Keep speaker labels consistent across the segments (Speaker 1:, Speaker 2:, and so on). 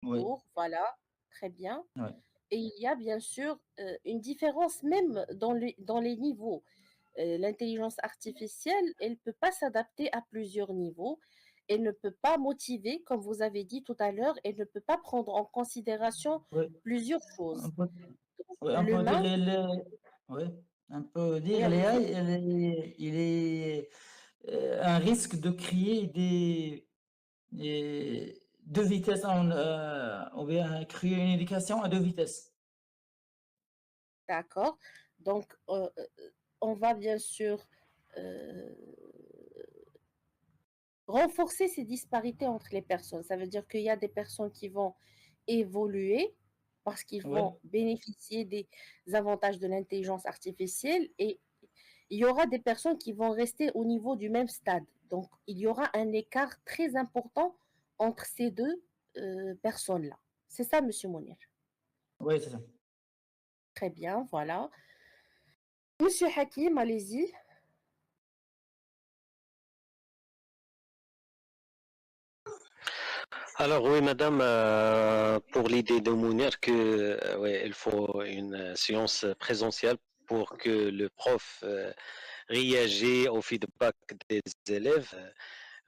Speaker 1: Oui,
Speaker 2: cours, voilà, très bien.
Speaker 1: ouais,
Speaker 2: Et il y a bien sûr, une différence même dans les niveaux. L'intelligence artificielle, elle ne peut pas s'adapter à plusieurs niveaux. Elle ne peut pas motiver, comme vous avez dit tout à l'heure, elle ne peut pas prendre en considération
Speaker 1: oui.
Speaker 2: plusieurs
Speaker 1: On
Speaker 2: choses.
Speaker 1: peut, oui, on peut dire
Speaker 2: L'humain,
Speaker 1: oui, on peut
Speaker 2: oui,
Speaker 1: dire
Speaker 2: allez-y.
Speaker 1: l'AI, il est un risque de créer deux vitesses, on va créer une éducation à deux vitesses.
Speaker 2: D'accord. Donc, on va bien sûr euh, renforcer ces disparités entre les personnes. Ça veut dire qu'il y a des personnes qui vont évoluer parce qu'ils
Speaker 1: Oui,
Speaker 2: vont bénéficier des avantages de l'intelligence artificielle et il y aura des personnes qui vont rester au niveau du même stade. Donc, il y aura un écart très important entre ces deux personnes-là. C'est ça, Monsieur Mounir.
Speaker 1: oui, c'est ça.
Speaker 2: Très bien, voilà. Monsieur Hakim, allez-y.
Speaker 3: Alors oui, madame, pour l'idée de Mounir que ouais, il faut une séance présentielle pour que le prof réagisse au feedback des élèves.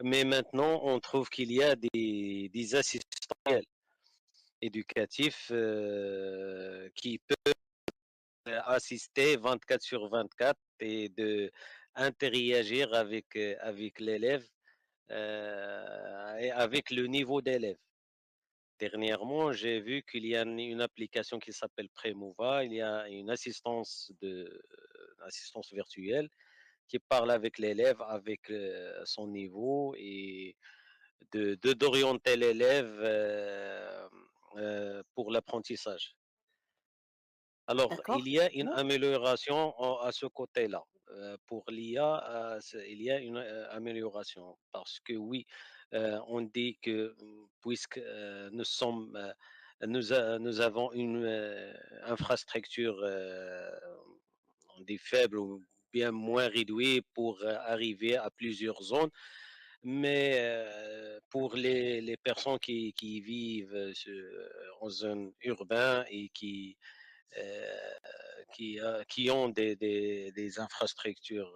Speaker 3: Mais maintenant, on trouve qu'il y a des assistants éducatifs qui peuvent assister 24 sur 24 et de interagir avec l'élève et avec le niveau d'élève. Dernièrement, j'ai vu qu'il y a une application qui s'appelle Premova. Il y a une assistance virtuelle qui parle avec l'élève, avec son niveau et d'orienter l'élève pour l'apprentissage. Alors,
Speaker 2: D'accord.
Speaker 3: il y a une amélioration à ce côté-là. Pour l'IA, il y a une amélioration parce que oui, on dit que puisque nous avons une infrastructure, on dit faible ou bien moins réduite pour arriver à plusieurs zones, mais pour les personnes qui vivent en zone urbaine et euh, qui ont des infrastructures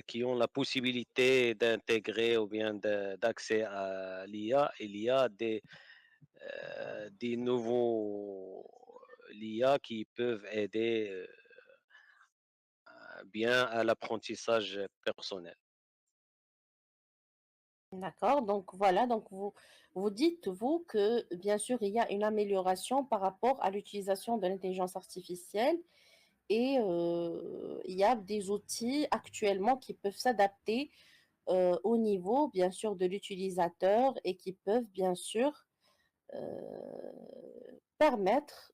Speaker 3: qui ont la possibilité d'intégrer ou bien d'accès à l'IA. Il y a des nouveaux l'IA qui peuvent aider bien à l'apprentissage personnel.
Speaker 2: D'accord, donc voilà, donc vous dites, vous, que bien sûr, il y a une amélioration par rapport à l'utilisation de l'intelligence artificielle et il y a des outils actuellement qui peuvent s'adapter au niveau, bien sûr, de l'utilisateur et qui peuvent, bien sûr, permettre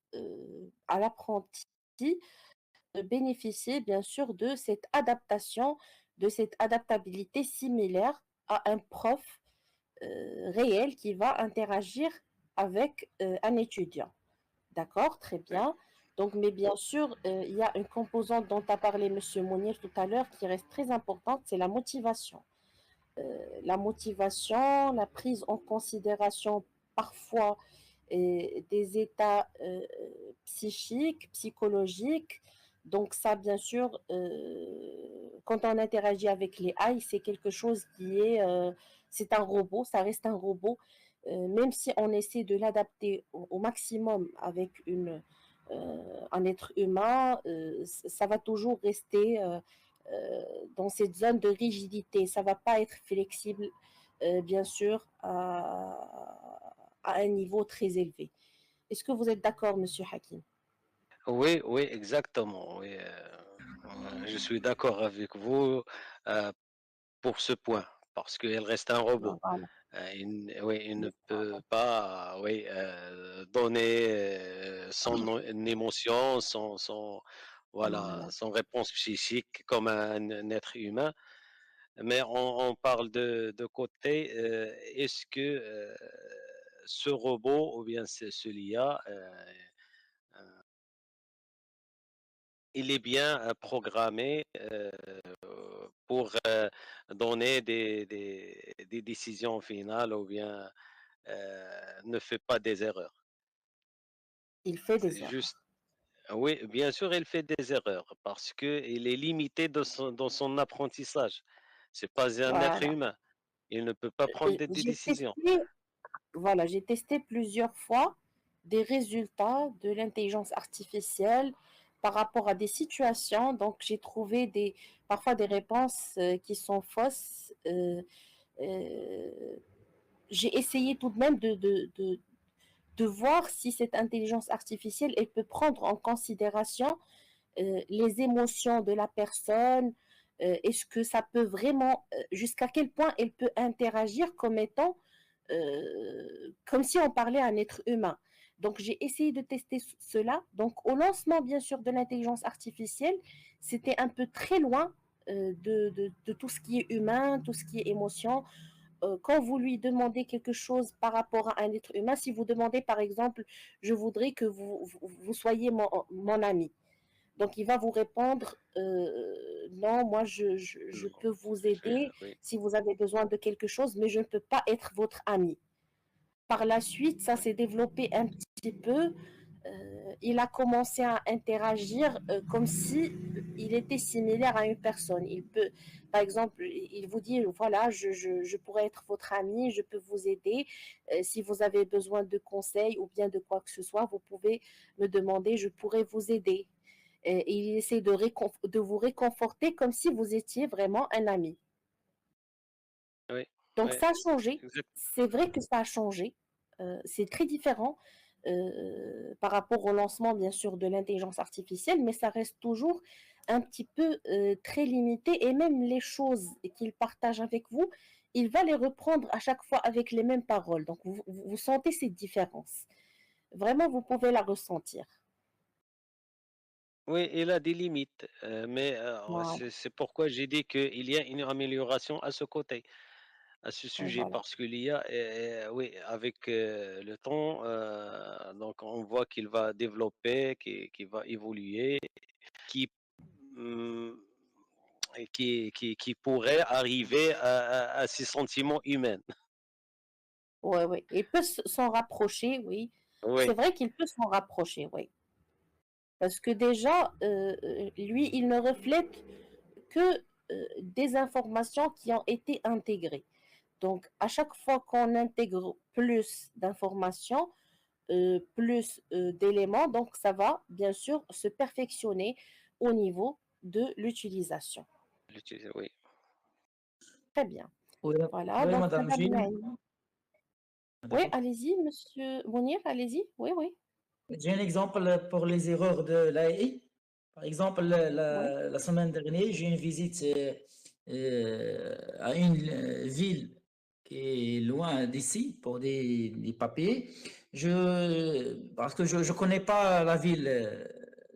Speaker 2: à l'apprenti de bénéficier, bien sûr, de cette adaptation, de cette adaptabilité similaire à un prof réel qui va interagir avec un étudiant. D'accord, très bien. Donc, mais bien sûr, il y a une composante dont a parlé M. Mounir tout à l'heure qui reste très importante, c'est la motivation. La motivation, la prise en considération parfois des états psychiques, psychologiques. Donc ça, bien sûr, quand on interagit avec les AI, c'est quelque chose c'est un robot, ça reste un robot. Même si on essaie de l'adapter au maximum avec un être humain, ça va toujours rester dans cette zone de rigidité. Ça ne va pas être flexible, bien sûr, à un niveau très élevé. Est-ce que vous êtes d'accord, Monsieur Hakim?
Speaker 3: Oui, oui, exactement. Oui, je suis d'accord avec vous euh, pour ce point, parce qu'elle reste un robot.
Speaker 2: Voilà.
Speaker 3: Oui, il ne peut pas oui, donner son émotion, voilà,
Speaker 2: Voilà.
Speaker 3: son réponse psychique comme un être humain. Mais on parle de côté, est-ce que ce robot ou bien ce l'IA, il est bien programmé pour donner des décisions finales ou bien ne fait pas des erreurs.
Speaker 2: Il fait
Speaker 3: C'est
Speaker 2: des
Speaker 3: juste,
Speaker 2: erreurs.
Speaker 3: oui, bien sûr, il fait des erreurs parce qu'il est limité dans son apprentissage. C'est pas un être
Speaker 2: Voilà.
Speaker 3: humain. Il ne peut pas prendre des
Speaker 2: J'ai
Speaker 3: décisions.
Speaker 2: testé, voilà, j'ai testé plusieurs fois des résultats de l'intelligence artificielle par rapport à des situations. Donc, j'ai trouvé parfois des réponses qui sont fausses. Euh, j'ai essayé tout de même de voir si cette intelligence artificielle, elle peut prendre en considération les émotions de la personne. Est-ce que ça peut vraiment, jusqu'à quel point elle peut interagir comme étant, comme si on parlait à un être humain. Donc, j'ai essayé de tester cela. Donc, au lancement, bien sûr, de l'intelligence artificielle, c'était un peu très loin de tout ce qui est humain, tout ce qui est émotion. Quand vous lui demandez quelque chose par rapport à un être humain, si vous demandez, par exemple, je voudrais que vous soyez mon ami. Donc, il va vous répondre, non, moi, je
Speaker 3: Non,
Speaker 2: peux vous aider
Speaker 3: oui,
Speaker 2: si vous avez besoin de quelque chose, mais je ne peux pas être votre ami. Par la suite, ça s'est développé un petit peu. Il a commencé à interagir comme si il était similaire à une personne. Il peut, par exemple, il vous dit, voilà, je pourrais être votre ami, je peux vous aider. Si vous avez besoin de conseils ou bien de quoi que ce soit, vous pouvez me demander, je pourrais vous aider. Et il essaie de vous réconforter comme si vous étiez vraiment un ami.
Speaker 3: oui,
Speaker 2: Donc
Speaker 3: oui,
Speaker 2: ça a changé.
Speaker 3: exact.
Speaker 2: C'est vrai que ça a changé. C'est très différent par rapport au lancement, bien sûr, de l'intelligence artificielle, mais ça reste toujours un petit peu très limité. Et même les choses qu'il partage avec vous, il va les reprendre à chaque fois avec les mêmes paroles. Donc vous sentez cette différence. Vraiment, vous pouvez la ressentir.
Speaker 3: Oui, il a des limites, mais
Speaker 2: Voilà,
Speaker 3: c'est pourquoi j'ai dit qu'il y a une amélioration à ce côté, à ce sujet,
Speaker 2: voilà.
Speaker 3: parce qu'il y a, oui, avec le temps, donc on voit qu'il va développer, qu'il va évoluer, qui, hum, qui pourrait arriver à ces sentiments humains.
Speaker 2: Ouais, ouais. Il peut s'en rapprocher, oui. C'est
Speaker 3: Oui,
Speaker 2: vrai qu'il peut s'en rapprocher, oui. Parce que déjà, lui, il ne reflète que des informations qui ont été intégrées. Donc, à chaque fois qu'on intègre plus d'informations, plus d'éléments, donc ça va bien sûr se perfectionner au niveau de l'utilisation.
Speaker 3: oui.
Speaker 2: Très bien.
Speaker 1: Oui,
Speaker 2: Voilà,
Speaker 1: oui,
Speaker 2: donc
Speaker 1: madame,
Speaker 2: Madame Naïma. Oui,
Speaker 1: d'accord.
Speaker 2: allez-y, Monsieur Mounir, allez-y. Oui, oui,
Speaker 1: J'ai un exemple pour les erreurs de l'AI. Par exemple,
Speaker 2: oui,
Speaker 1: la semaine dernière, j'ai une visite à une ville qui est loin d'ici pour des papiers. Parce que je ne connais pas la ville,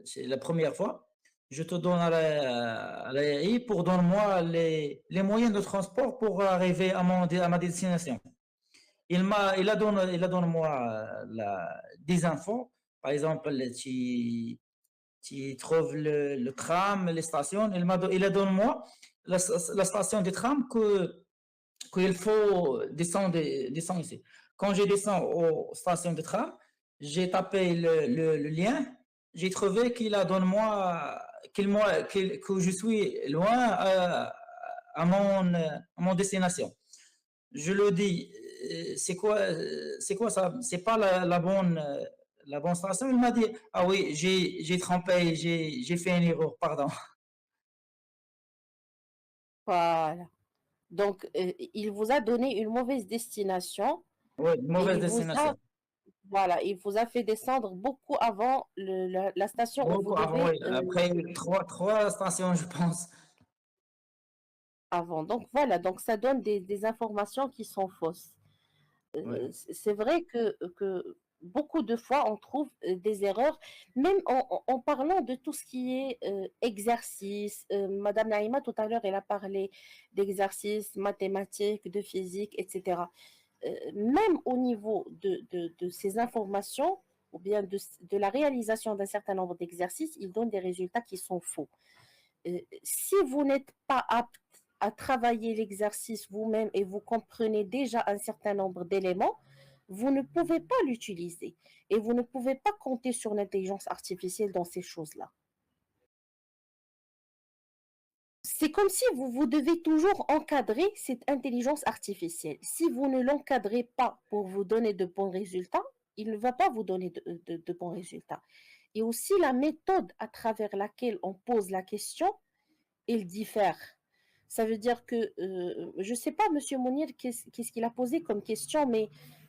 Speaker 1: c'est la première fois. Je te donne à l'AI pour donner-moi les moyens de transport pour arriver à ma destination. Il a donné moi des infos. Par exemple, tu trouves le tram, les stations. Il a donné moi la station de tram qu'il faut descendre ici. Quand je descends aux stations de tram, j'ai tapé le lien. J'ai trouvé qu'il a donné moi, que je suis loin à mon destination. Je le dis, c'est quoi ça? C'est pas la bonne station. Il m'a dit, ah oui, j'ai trompé, j'ai fait une erreur, pardon.
Speaker 2: voilà. Donc, il vous a donné une mauvaise destination
Speaker 1: Oui,
Speaker 2: et
Speaker 1: mauvaise destination.
Speaker 2: voilà, il vous a fait descendre beaucoup avant la station où vous
Speaker 1: Beaucoup avant,
Speaker 2: devez
Speaker 1: oui. Après trois stations, je pense.
Speaker 2: avant. Donc voilà, donc ça donne des informations qui sont fausses.
Speaker 1: Oui,
Speaker 2: C'est vrai que beaucoup de fois on trouve des erreurs, même en parlant de tout ce qui est exercice. Madame Naïma, tout à l'heure, elle a parlé d'exercices mathématiques, de physique, etc. Même au niveau de ces informations, ou bien de la réalisation d'un certain nombre d'exercices, il donne des résultats qui sont faux. Si vous n'êtes pas apte à travailler l'exercice vous-même et vous comprenez déjà un certain nombre d'éléments, vous ne pouvez pas l'utiliser et vous ne pouvez pas compter sur l'intelligence artificielle dans ces choses-là. C'est comme si vous devez toujours encadrer cette intelligence artificielle. Si vous ne l'encadrez pas pour vous donner de bons résultats, il ne va pas vous donner de bons résultats. Et aussi la méthode à travers laquelle on pose la question, elle diffère. Ça veut dire que, je ne sais pas, Monsieur Mounir, qu'est-ce qu'il a posé comme question, mais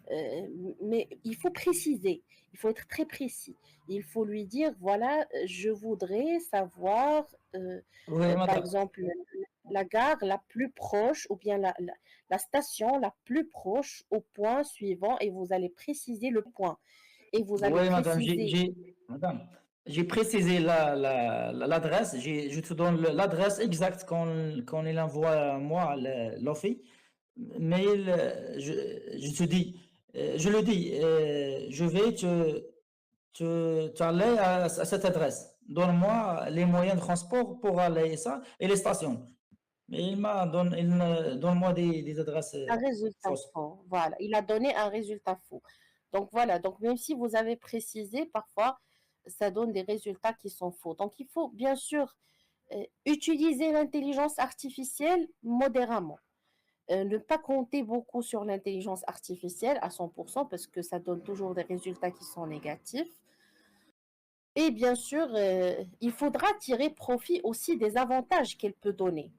Speaker 2: il faut préciser, il faut être très précis. Il faut lui dire, voilà, je voudrais savoir,
Speaker 1: Oui,
Speaker 2: par
Speaker 1: madame.
Speaker 2: exemple, la gare la plus proche ou bien la station la plus proche au point suivant et vous allez préciser le point. Et vous allez
Speaker 1: Oui, madame,
Speaker 2: préciser,
Speaker 1: madame, j'ai précisé l'adresse. Je te donne l'adresse exacte quand il envoie à moi l'offre. Mais je te dis, je le dis, je vais te aller à cette adresse. Donne-moi les moyens de transport pour aller à ça et les stations. Mais donne-moi des adresses
Speaker 2: un résultat
Speaker 1: fausses.
Speaker 2: faux. Voilà, il a donné un résultat faux. Donc voilà, donc même si vous avez précisé, parfois, ça donne des résultats qui sont faux. Donc il faut bien sûr utiliser l'intelligence artificielle modérément. Ne pas compter beaucoup sur l'intelligence artificielle à 100% parce que ça donne toujours des résultats qui sont négatifs. Et bien sûr, il faudra tirer profit aussi des avantages qu'elle peut donner.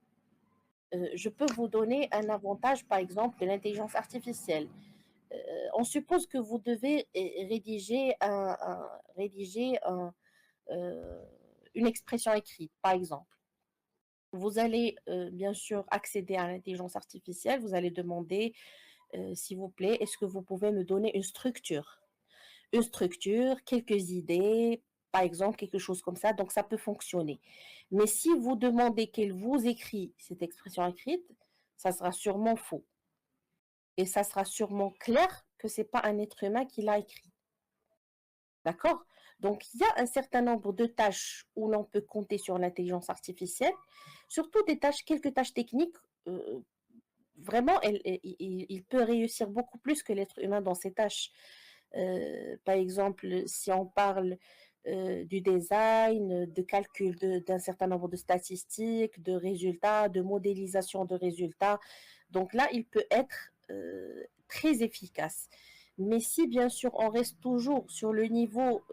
Speaker 2: Je peux vous donner un avantage, par exemple, de l'intelligence artificielle. On suppose que vous devez rédiger euh, une expression écrite, par exemple. Vous allez bien sûr accéder à l'intelligence artificielle, vous allez demander, s'il vous plaît, est-ce que vous pouvez me donner une structure? Une structure, quelques idées, par exemple, quelque chose comme ça, donc ça peut fonctionner. Mais si vous demandez qu'elle vous écrit cette expression écrite, ça sera sûrement faux. Et ça sera sûrement clair que ce n'est pas un être humain qui l'a écrit. D'accord? Donc, il y a un certain nombre de tâches où l'on peut compter sur l'intelligence artificielle, surtout quelques tâches techniques. Vraiment, il peut réussir beaucoup plus que l'être humain dans ces tâches. Par exemple, si on parle du design, de calcul d'un certain nombre de statistiques, de résultats, de modélisation de résultats. Donc là, il peut être très efficace. Mais si bien sûr on reste toujours sur le niveau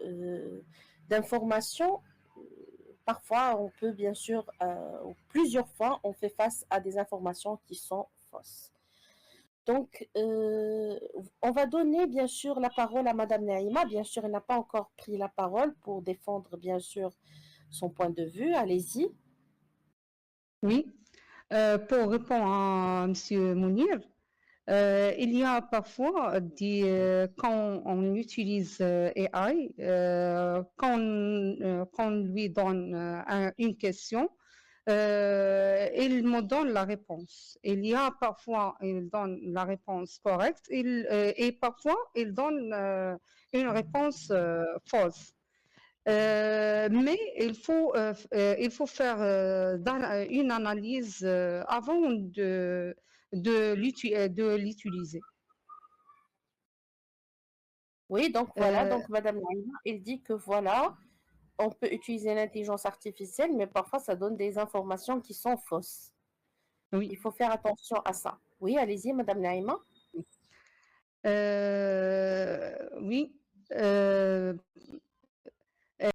Speaker 2: d'information, parfois on peut bien sûr, plusieurs fois, on fait face à des informations qui sont fausses. Donc, on va donner bien sûr la parole à Madame Naïma. Bien sûr, elle n'a pas encore pris la parole pour défendre bien sûr son point de vue. Allez-y.
Speaker 4: Oui, pour répondre à Monsieur Mounir, il y a parfois quand on utilise AI, quand on lui donne une question, il me donne la réponse. Il y a parfois, il donne la réponse correcte et parfois, il donne une réponse fausse. Mais il faut faire une analyse avant de l'utiliser.
Speaker 2: Oui, donc voilà, donc Madame Naïma, elle dit que voilà, on peut utiliser l'intelligence artificielle, mais parfois ça donne des informations qui sont fausses.
Speaker 4: Oui.
Speaker 2: Il faut faire attention à ça. Oui, allez-y, Madame Naïma.
Speaker 4: Oui.